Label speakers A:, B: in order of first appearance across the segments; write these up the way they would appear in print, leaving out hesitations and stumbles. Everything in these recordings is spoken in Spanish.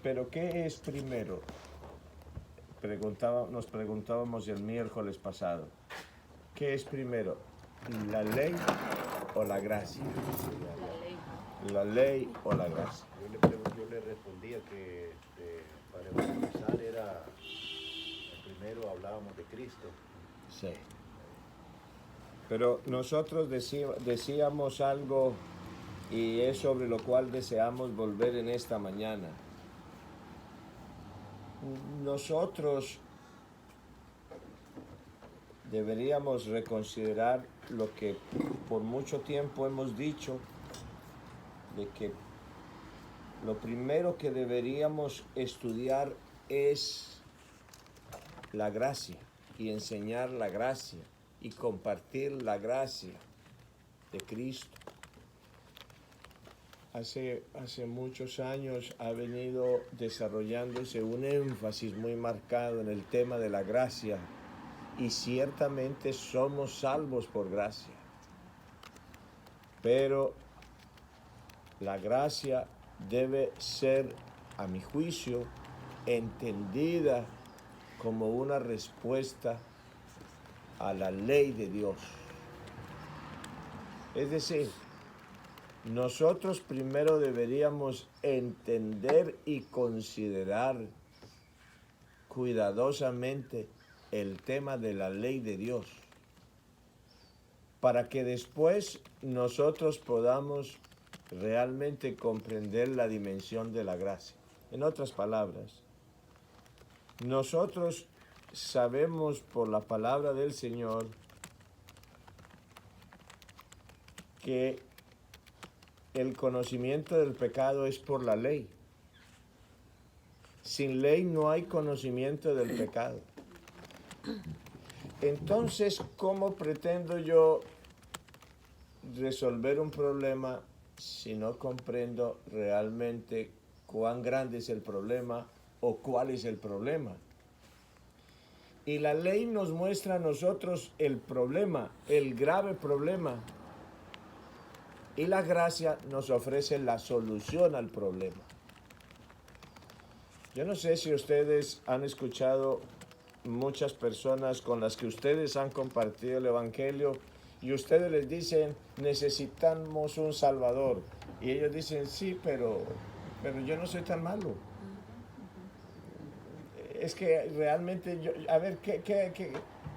A: Pero ¿qué es primero? Nos preguntábamos el miércoles pasado. ¿Qué es primero? ¿La ley o la gracia? La ley o la gracia.
B: Yo le respondía que para empezar primero hablábamos de Cristo.
A: Sí. Pero nosotros decíamos algo y es sobre lo cual deseamos volver en esta mañana. Nosotros deberíamos reconsiderar lo que por mucho tiempo hemos dicho, de que lo primero que deberíamos estudiar es la gracia y enseñar la gracia y compartir la gracia de Cristo. Hace muchos años ha venido desarrollándose un énfasis muy marcado en el tema de la gracia y ciertamente somos salvos por gracia. Pero la gracia debe ser, a mi juicio, entendida como una respuesta a la ley de Dios. Es decir, nosotros primero deberíamos entender y considerar cuidadosamente el tema de la ley de Dios, para que después nosotros podamos realmente comprender la dimensión de la gracia. En otras palabras, nosotros sabemos por la palabra del Señor que el conocimiento del pecado es por la ley. Sin ley no hay conocimiento del pecado. Entonces, ¿cómo pretendo yo resolver un problema si no comprendo realmente cuán grande es el problema o cuál es el problema? Y la ley nos muestra a nosotros el problema, el grave problema. Y la gracia nos ofrece la solución al problema. Yo no sé si ustedes han escuchado muchas personas con las que ustedes han compartido el Evangelio y ustedes les dicen, necesitamos un Salvador. Y ellos dicen, sí, pero yo no soy tan malo. Es que realmente,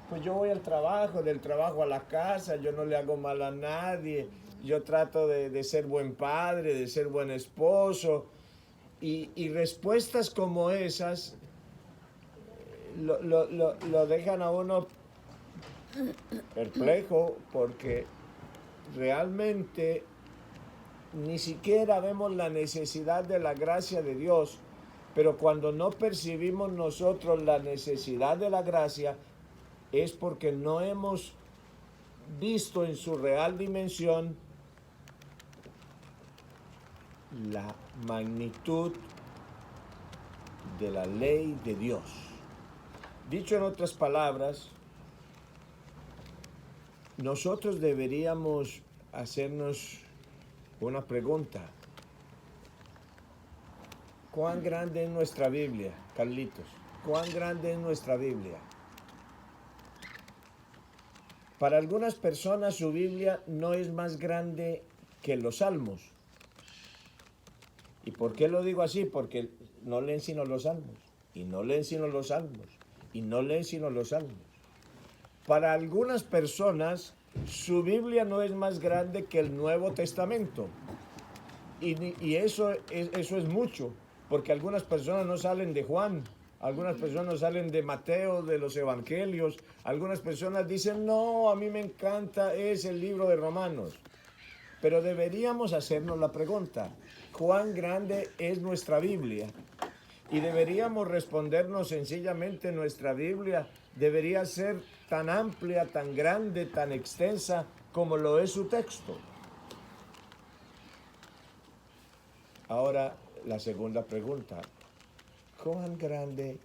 A: pues yo voy al trabajo, del trabajo a la casa, yo no le hago mal a nadie, yo trato de ser buen padre, de ser buen esposo, y respuestas como esas lo dejan a uno perplejo, porque realmente ni siquiera vemos la necesidad de la gracia de Dios. Pero cuando no percibimos nosotros la necesidad de la gracia, es porque no hemos visto en su real dimensión la magnitud de la ley de Dios. Dicho en otras palabras, nosotros deberíamos hacernos una pregunta. ¿Cuán grande es nuestra Biblia, Carlitos? ¿Cuán grande es nuestra Biblia? Para algunas personas su Biblia no es más grande que los Salmos. ¿Y por qué lo digo así? Porque no leen sino los Salmos, y no leen sino los Salmos, y no leen sino los Salmos. Para algunas personas su Biblia no es más grande que el Nuevo Testamento. Y eso es mucho, porque algunas personas no salen de Juan, algunas personas no salen de Mateo, de los Evangelios, algunas personas dicen, no, a mí me encanta, es el libro de Romanos. Pero deberíamos hacernos la pregunta, ¿cuán grande es nuestra Biblia? Y deberíamos respondernos sencillamente, nuestra Biblia debería ser tan amplia, tan grande, tan extensa como lo es su texto. Ahora, la segunda pregunta, ¿cuán grande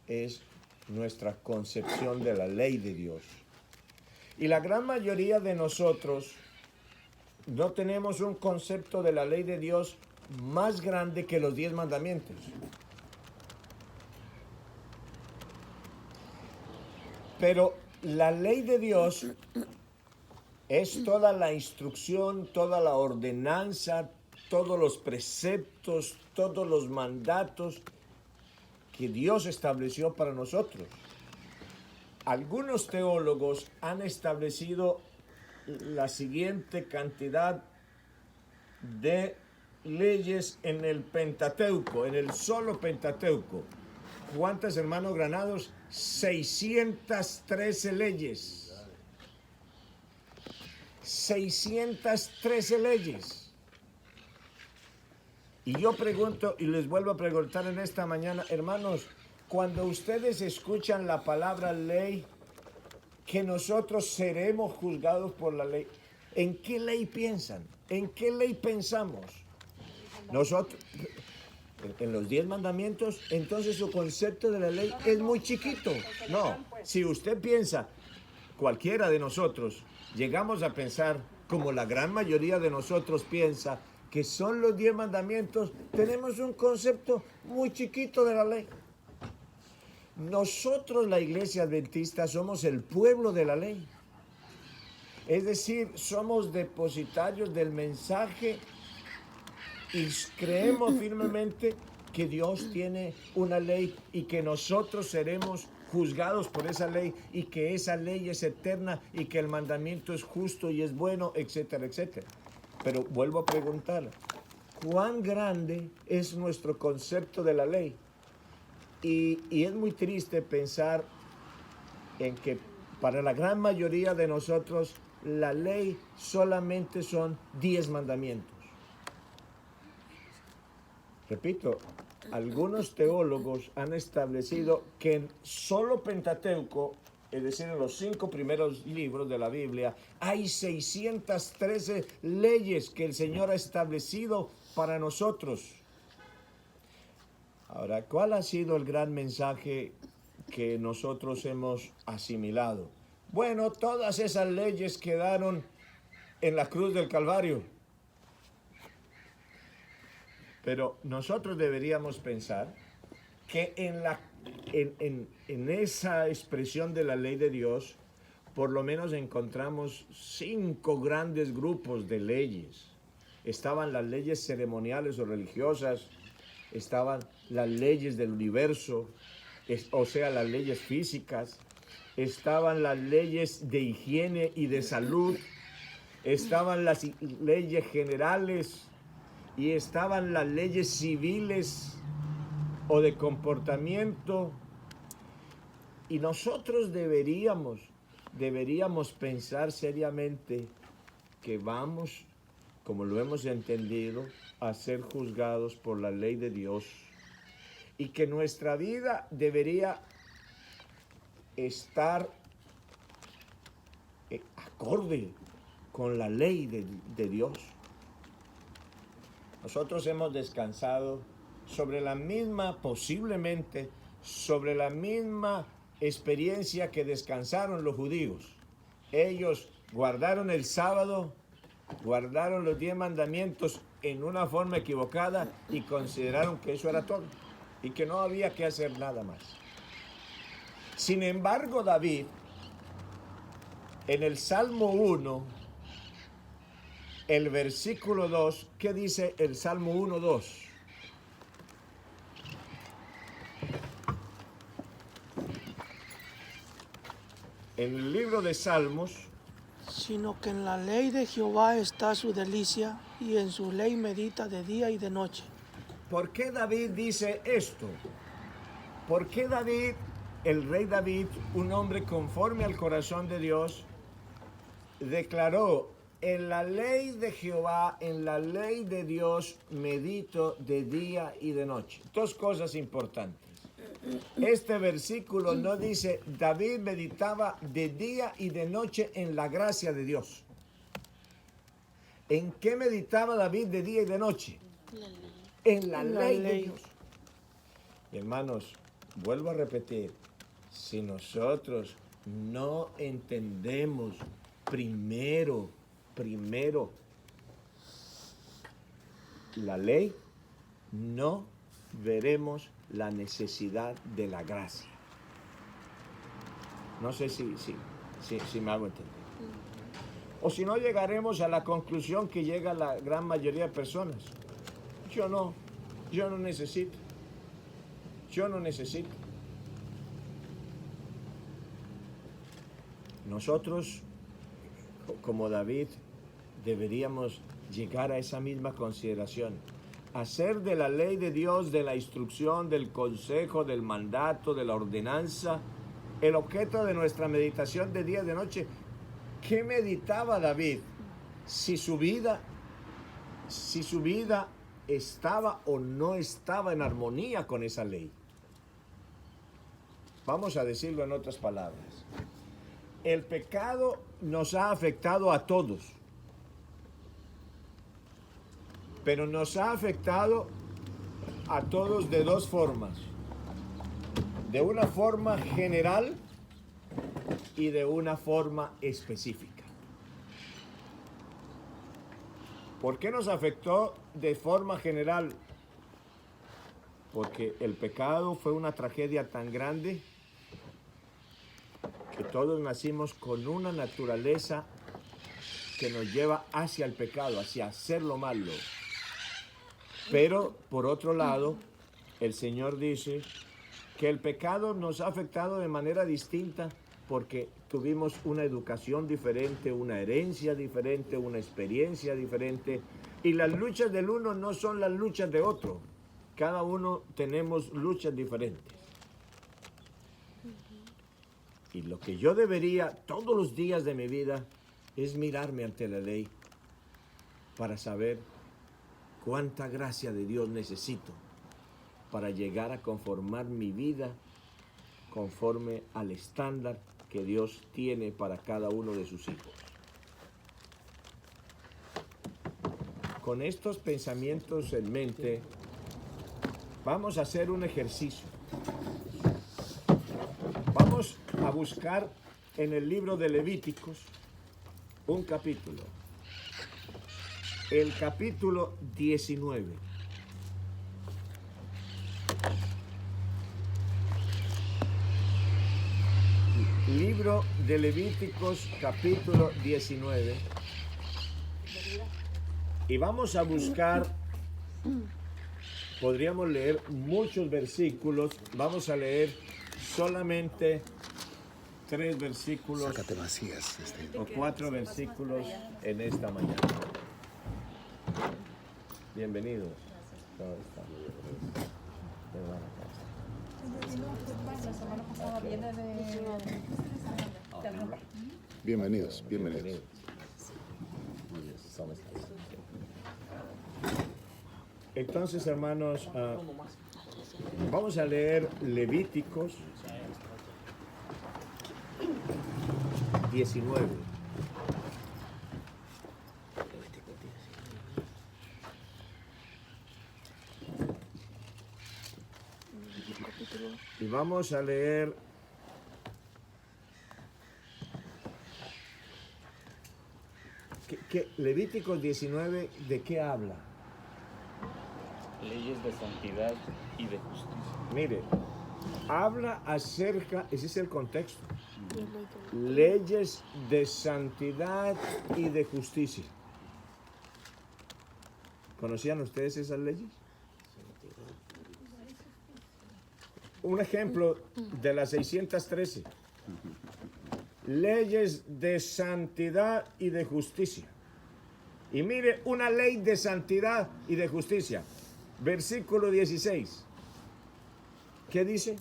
A: es nuestra concepción de la ley de Dios? Y la gran mayoría de nosotros no tenemos un concepto de la ley de Dios más grande que los 10 mandamientos. Pero la ley de Dios es toda la instrucción, toda la ordenanza, todos los preceptos, todos los mandatos que Dios estableció para nosotros. Algunos teólogos han establecido la siguiente cantidad de leyes en el Pentateuco, en el solo Pentateuco. ¿Cuántas, hermanos Granados? 613 leyes. 613 leyes. Y yo pregunto, y les vuelvo a preguntar en esta mañana, hermanos, cuando ustedes escuchan la palabra ley, que nosotros seremos juzgados por la ley, ¿en qué ley piensan? ¿En qué ley pensamos? Nosotros, en los 10 mandamientos, entonces su concepto de la ley es muy chiquito. No, si usted piensa, cualquiera de nosotros, llegamos a pensar, como la gran mayoría de nosotros piensa, que son los 10 mandamientos, tenemos un concepto muy chiquito de la ley. Nosotros, la Iglesia Adventista, somos el pueblo de la ley. Es decir, somos depositarios del mensaje y creemos firmemente que Dios tiene una ley y que nosotros seremos juzgados por esa ley y que esa ley es eterna y que el mandamiento es justo y es bueno, etcétera, etcétera. Pero vuelvo a preguntar, ¿cuán grande es nuestro concepto de la ley? Y es muy triste pensar en que para la gran mayoría de nosotros la ley solamente son 10 mandamientos. Repito, algunos teólogos han establecido que en solo Pentateuco, es decir, en los 5 primeros libros de la Biblia, hay 613 leyes que el Señor ha establecido para nosotros. Ahora, ¿cuál ha sido el gran mensaje que nosotros hemos asimilado? Bueno, todas esas leyes quedaron en la cruz del Calvario. Pero nosotros deberíamos pensar que en esa expresión de la ley de Dios, por lo menos encontramos 5 grandes grupos de leyes. Estaban las leyes ceremoniales o religiosas, estaban las leyes del universo, o sea, las leyes físicas, estaban las leyes de higiene y de salud, estaban las leyes generales y estaban las leyes civiles o de comportamiento. Y nosotros deberíamos pensar seriamente que vamos, como lo hemos entendido, a ser juzgados por la ley de Dios y que nuestra vida debería estar acorde con la ley de Dios. Nosotros hemos descansado sobre la misma, posiblemente, sobre la misma experiencia que descansaron los judíos. Ellos guardaron el sábado, guardaron los 10 mandamientos en una forma equivocada y consideraron que eso era todo y que no había que hacer nada más. Sin embargo, David, en el Salmo 1, el versículo 2, ¿qué dice el Salmo 1, 2? En el libro de Salmos,
C: sino que en la ley de Jehová está su delicia, y en su ley medita de día y de noche.
A: ¿por qué David dice esto? ¿Por qué David, el rey David, un hombre conforme al corazón de Dios, declaró: en la ley de Jehová, en la ley de Dios, medito de día y de noche? Dos cosas importantes. Este versículo no dice David meditaba de día y de noche en la gracia de Dios. ¿En qué meditaba David de día y de noche? En la ley de Dios. Hermanos, vuelvo a repetir, si nosotros no entendemos primero la ley, no veremos la necesidad de la gracia. No sé si me hago entender. O si no, llegaremos a la conclusión que llega la gran mayoría de personas. Yo no necesito. Yo no necesito. Nosotros, como David, deberíamos llegar a esa misma consideración. Hacer de la ley de Dios, de la instrucción, del consejo, del mandato, de la ordenanza, el objeto de nuestra meditación de día y de noche. ¿Qué meditaba David? Si su vida estaba o no estaba en armonía con esa ley. Vamos a decirlo en otras palabras. El pecado nos ha afectado a todos, pero nos ha afectado a todos de dos formas. De una forma general y de una forma específica. ¿Por qué nos afectó de forma general? Porque el pecado fue una tragedia tan grande que todos nacimos con una naturaleza que nos lleva hacia el pecado, hacia hacer lo malo. Pero, por otro lado, el Señor dice que el pecado nos ha afectado de manera distinta porque tuvimos una educación diferente, una herencia diferente, una experiencia diferente, y las luchas del uno no son las luchas de otro. Cada uno tenemos luchas diferentes. Y lo que yo debería todos los días de mi vida es mirarme ante la ley para saber cuánta gracia de Dios necesito para llegar a conformar mi vida conforme al estándar que Dios tiene para cada uno de sus hijos. Con estos pensamientos en mente, vamos a hacer un ejercicio. Vamos a buscar en el libro de Levíticos un capítulo. El capítulo 19. Libro de Levíticos, capítulo 19. Y vamos a buscar, podríamos leer muchos versículos, vamos a leer solamente 3 versículos o 4 versículos en esta mañana. Bienvenidos.
D: Bienvenidos, bienvenidos.
A: Entonces, hermanos, vamos a leer Levíticos 19. Y vamos a leer Levíticos 19, ¿de qué habla?
E: Leyes de santidad y de justicia.
A: Mire, habla acerca, ese es el contexto, leyes de santidad y de justicia. ¿Conocían ustedes esas leyes? Un ejemplo de las 613. Leyes de santidad y de justicia. Y mire, una ley de santidad y de justicia. Versículo 16. ¿Qué dice?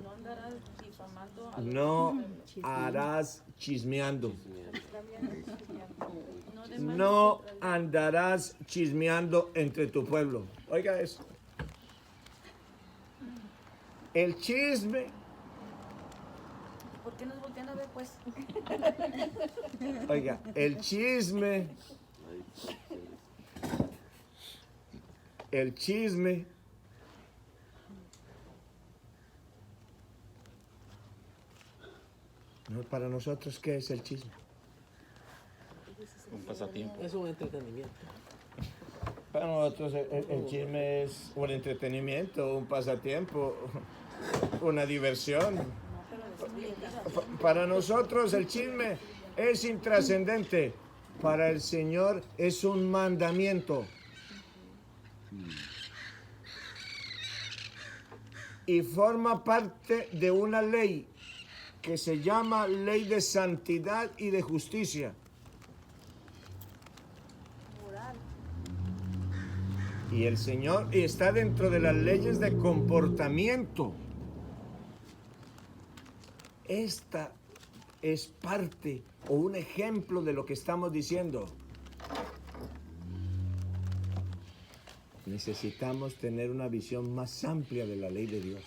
F: No andarás difamando a
A: No harás chismeando.
F: no
A: No andarás chismeando entre tu pueblo. Oiga eso. El chisme.
F: ¿Por qué nos voltean a ver, pues?
A: Oiga, el chisme. El chisme. No, para nosotros, ¿qué es el chisme?
E: Un pasatiempo.
G: Es un entretenimiento.
A: Para nosotros el chisme es un entretenimiento, un pasatiempo, una diversión. Para nosotros el chisme es intrascendente. Para el Señor es un mandamiento. Y forma parte de una ley que se llama ley de santidad y de justicia. Y el Señor está dentro de las leyes de comportamiento. Esta es parte o un ejemplo de lo que estamos diciendo. Necesitamos tener una visión más amplia de la ley de Dios.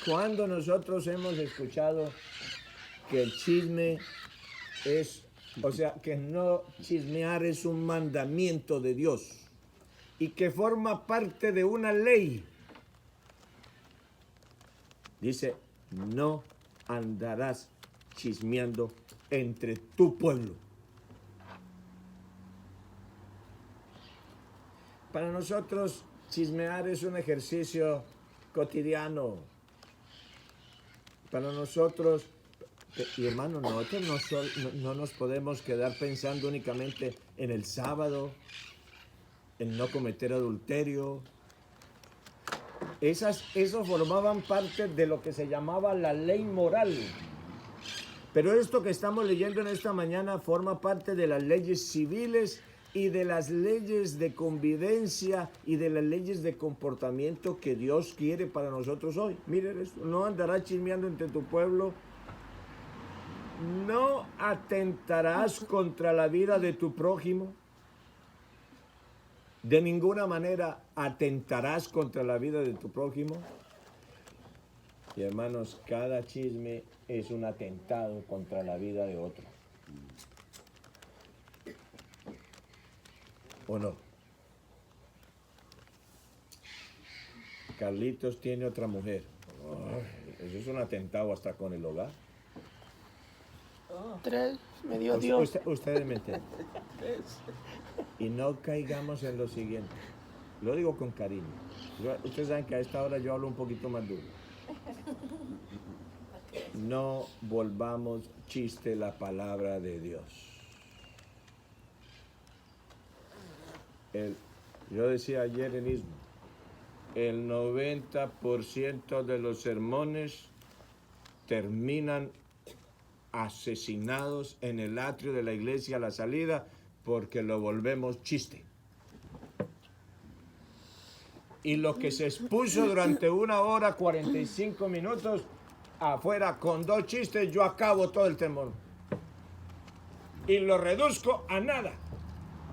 A: Cuando nosotros hemos escuchado que el chisme es, o sea, que no chismear es un mandamiento de Dios y que forma parte de una ley. Dice, no andarás chismeando entre tu pueblo. Para nosotros, chismear es un ejercicio cotidiano. Para nosotros, y hermano, nosotros no nos podemos quedar pensando únicamente en el sábado, en no cometer adulterio. Eso formaban parte de lo que se llamaba la ley moral. Pero esto que estamos leyendo en esta mañana forma parte de las leyes civiles y de las leyes de convivencia y de las leyes de comportamiento que Dios quiere para nosotros hoy. Miren esto, no andarás chismeando entre tu pueblo, no atentarás contra la vida de tu prójimo, de ninguna manera atentarás contra la vida de tu prójimo. Y hermanos, cada chisme es un atentado contra la vida de otro. ¿O no? Carlitos tiene otra mujer. Eso es un atentado hasta con el hogar.
C: 3 me dio Dios.
A: Ustedes me entienden. Y no caigamos en lo siguiente. Lo digo con cariño. Ustedes saben que a esta hora yo hablo un poquito más duro. No volvamos chiste la palabra de Dios. Yo decía ayer en Istmo, el 90% de los sermones terminan asesinados en el atrio de la iglesia a la salida porque lo volvemos chiste. Y lo que se expuso durante 1 hora 45 minutos afuera con 2 chistes, yo acabo todo el sermón. Y lo reduzco a nada.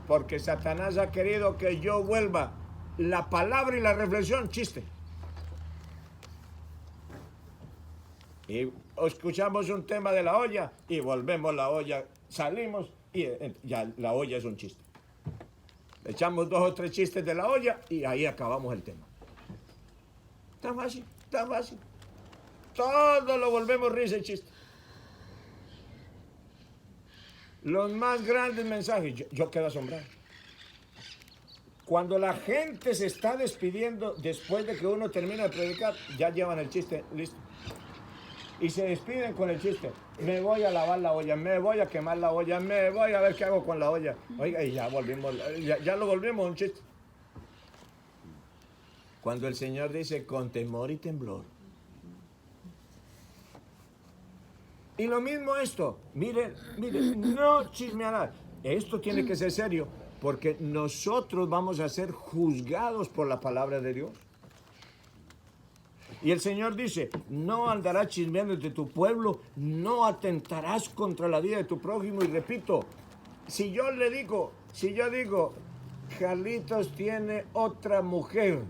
A: Porque Satanás ha querido que yo vuelva la palabra y la reflexión chiste. Y escuchamos un tema de la olla y volvemos la olla, salimos y ya la olla es un chiste. Echamos 2 o 3 chistes de la olla y ahí acabamos el tema. Tan fácil, tan fácil. Todo lo volvemos risa y chiste. Los más grandes mensajes, yo quedo asombrado. Cuando la gente se está despidiendo después de que uno termina de predicar, ya llevan el chiste listo. Y se despiden con el chiste. Me voy a lavar la olla, me voy a quemar la olla, me voy a ver qué hago con la olla. Oiga, y ya volvimos, ya lo volvimos un chiste. Cuando el Señor dice con temor y temblor. Y lo mismo esto, miren, no chismearás. Esto tiene que ser serio, porque nosotros vamos a ser juzgados por la palabra de Dios. Y el Señor dice, no andarás chismeando entre tu pueblo, no atentarás contra la vida de tu prójimo. Y repito, si yo digo, Carlitos tiene otra mujer,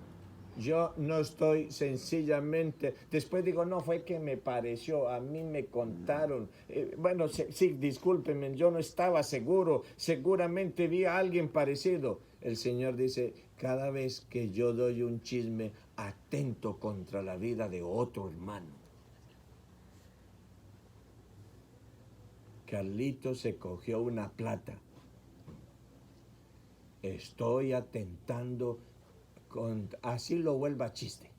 A: yo no estoy sencillamente, después digo, no, fue que me pareció, a mí me contaron, bueno, sí, discúlpenme, yo no estaba seguro, seguramente vi a alguien parecido. El Señor dice, cada vez que yo doy un chisme, atento contra la vida de otro hermano. Carlitos se cogió una plata estoy atentando, así lo vuelva chiste.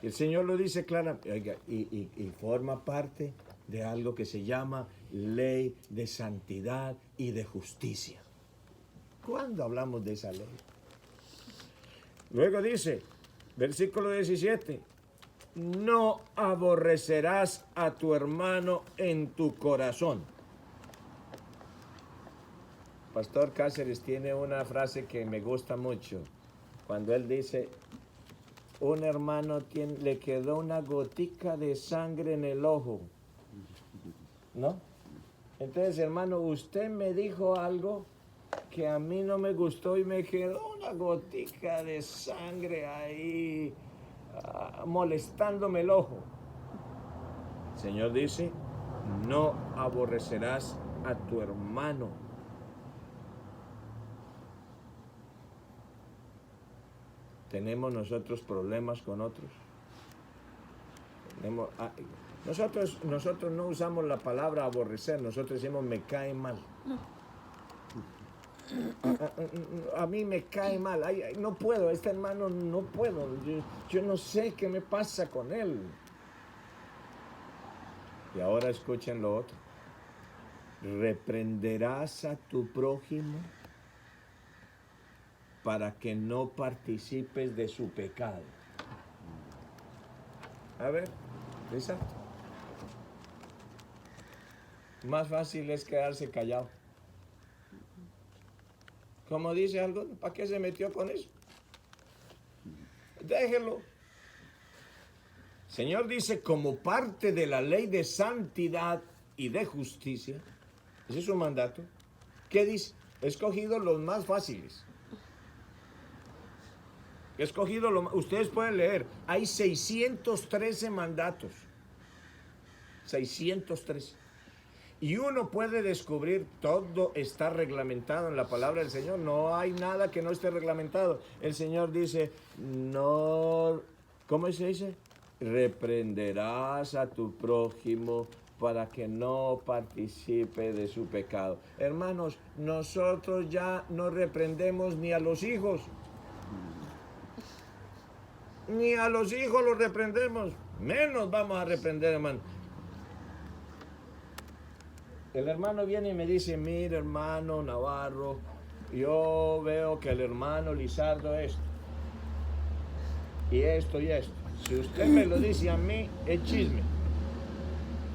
A: El Señor lo dice claramente y forma parte de algo que se llama ley de santidad y de justicia. ¿Cuándo hablamos de esa ley? Luego dice, versículo 17, no aborrecerás a tu hermano en tu corazón. Pastor Cáceres tiene una frase que me gusta mucho, cuando él dice, un hermano le quedó una gotica de sangre en el ojo, ¿no? Entonces, hermano, usted me dijo algo que a mí no me gustó y me quedó una gotica de sangre ahí molestándome el ojo. El Señor dice, no aborrecerás a tu hermano. ¿Tenemos nosotros problemas con otros? Nosotros no usamos la palabra aborrecer, nosotros decimos me cae mal. A mí me cae mal, no puedo, este hermano no puedo, yo no sé qué me pasa con él. Y ahora escuchen lo otro. Reprenderás a tu prójimo para que no participes de su pecado. A ver, exacto. Más fácil es quedarse callado. Como dice algo, ¿para qué se metió con eso? Déjelo. Señor dice, como parte de la ley de santidad y de justicia, ese es su mandato. ¿Qué dice? He escogido los más fáciles. He escogido ustedes pueden leer, hay 613 mandatos. 613. Y uno puede descubrir, todo está reglamentado en la palabra del Señor. No hay nada que no esté reglamentado. El Señor dice, no, ¿cómo se dice? Reprenderás a tu prójimo para que no participe de su pecado. Hermanos, nosotros ya no reprendemos ni a los hijos. Ni a los hijos los reprendemos. Menos vamos a reprender, hermano. El hermano viene y me dice, mira hermano Navarro, yo veo que el hermano Lizardo esto, y esto y esto. Si usted me lo dice a mí, es chisme.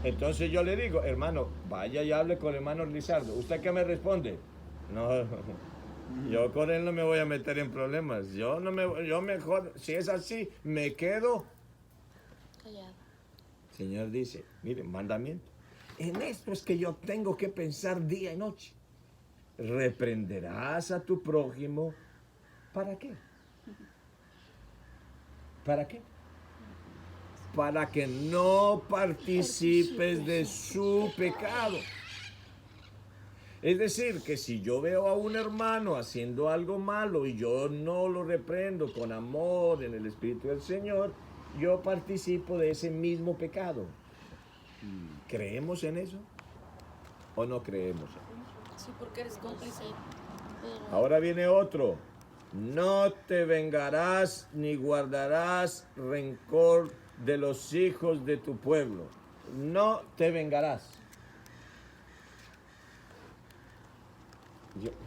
A: Entonces yo le digo, hermano, vaya y hable con el hermano Lizardo. ¿Usted qué me responde? No, yo con él no me voy a meter en problemas. Yo mejor, si es así, me quedo
F: Callado.
A: El Señor dice, mire, mandamiento. En esto es que yo tengo que pensar día y noche. Reprenderás a tu prójimo. ¿Para qué? ¿Para qué? Para que no participes de su pecado. Es decir, que si yo veo a un hermano haciendo algo malo y yo no lo reprendo con amor en el Espíritu del Señor, yo participo de ese mismo pecado. ¿Creemos en eso o no creemos?
F: Sí, porque eres cómplice.
A: Ahora viene otro. No te vengarás ni guardarás rencor de los hijos de tu pueblo. No te vengarás.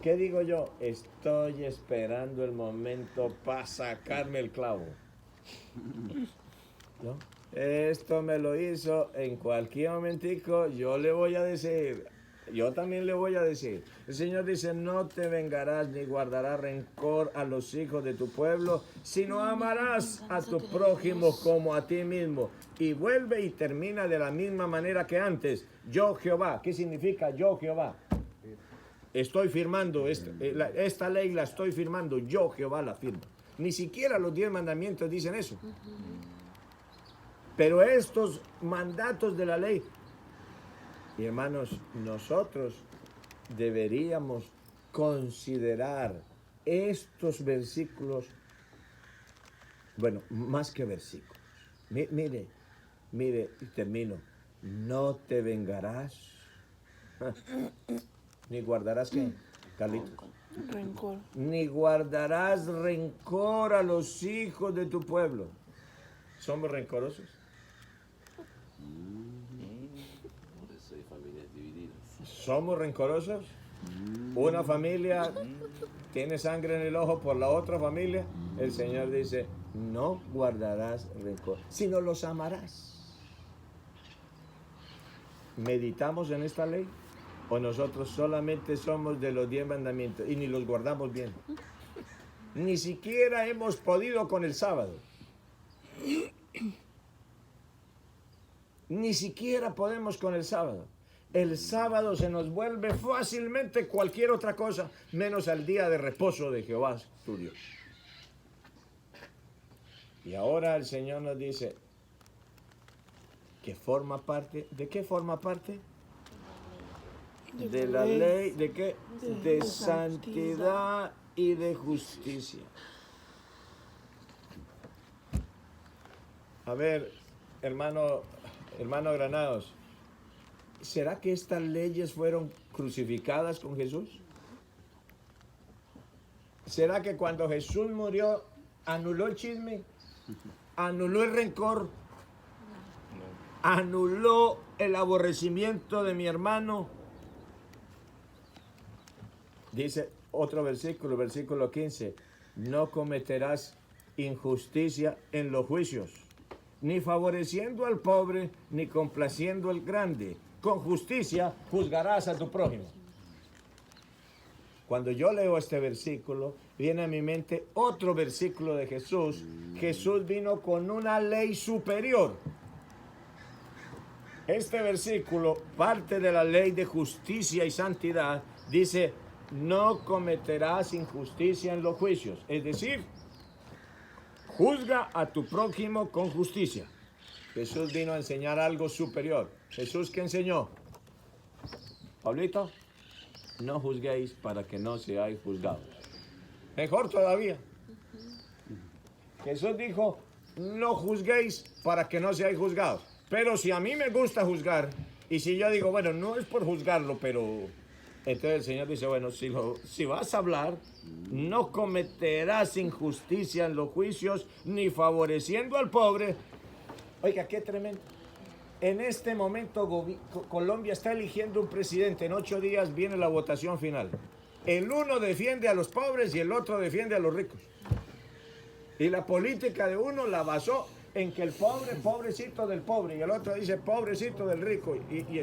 A: ¿Qué digo yo? Estoy esperando el momento para sacarme el clavo. ¿No? Esto me lo hizo en cualquier momentico, yo le voy a decir, yo también le voy a decir. El Señor dice, no te vengarás ni guardarás rencor a los hijos de tu pueblo, sino amarás a tu prójimo como a ti mismo. Y vuelve y termina de la misma manera que antes. Yo Jehová. ¿Qué significa yo Jehová? Estoy firmando, esta ley la estoy firmando, yo Jehová la firmo. Ni siquiera los 10 mandamientos dicen eso. Pero estos mandatos de la ley, y hermanos, nosotros deberíamos considerar estos versículos, bueno, más que versículos. Mire, y termino. No te vengarás, ni guardarás, ¿qué, Carlitos?
C: rencor.
A: Ni guardarás rencor a los hijos de tu pueblo. ¿Somos rencorosos?
E: Por eso hay familias divididas.
A: ¿Somos rencorosos? Una familia tiene sangre en el ojo por la otra familia. El Señor dice, no guardarás rencor, sino los amarás. ¿Meditamos en esta ley? ¿O nosotros solamente somos de los 10 mandamientos y ni los guardamos bien? Ni siquiera hemos podido con el sábado. Ni siquiera podemos con el sábado. El sábado se nos vuelve fácilmente cualquier otra cosa, menos al día de reposo de Jehová, tu Dios. Y ahora el Señor nos dice que forma parte, ¿de qué forma parte? De la ley, ¿de qué? De santidad y de justicia. A ver, hermano Granados, ¿será que estas leyes fueron crucificadas con Jesús? ¿Será que cuando Jesús murió anuló el chisme? ¿Anuló el rencor? ¿Anuló el aborrecimiento de mi hermano? Dice otro versículo, versículo 15, no cometerás injusticia en los juicios, ni favoreciendo al pobre, ni complaciendo al grande. Con justicia juzgarás a tu prójimo. Cuando yo leo este versículo, viene a mi mente otro versículo de Jesús. Jesús vino con una ley superior. Este versículo, parte de la ley de justicia y santidad, dice, no cometerás injusticia en los juicios. Es decir, juzga a tu prójimo con justicia. Jesús vino a enseñar algo superior. ¿Jesús qué enseñó? Pablito, no juzguéis para que no seáis juzgados. Mejor todavía. Jesús dijo, no juzguéis para que no seáis juzgados. Pero si a mí me gusta juzgar, y si yo digo, bueno, no es por juzgarlo, pero... Entonces el Señor dice, bueno, si vas a hablar, no cometerás injusticia en los juicios, ni favoreciendo al pobre. Oiga, qué tremendo. En este momento Colombia está eligiendo un presidente. En 8 días viene la votación final. El uno defiende a los pobres y el otro defiende a los ricos. Y la política de uno la basó en que el pobre, pobrecito del pobre, y el otro dice, pobrecito del rico. Y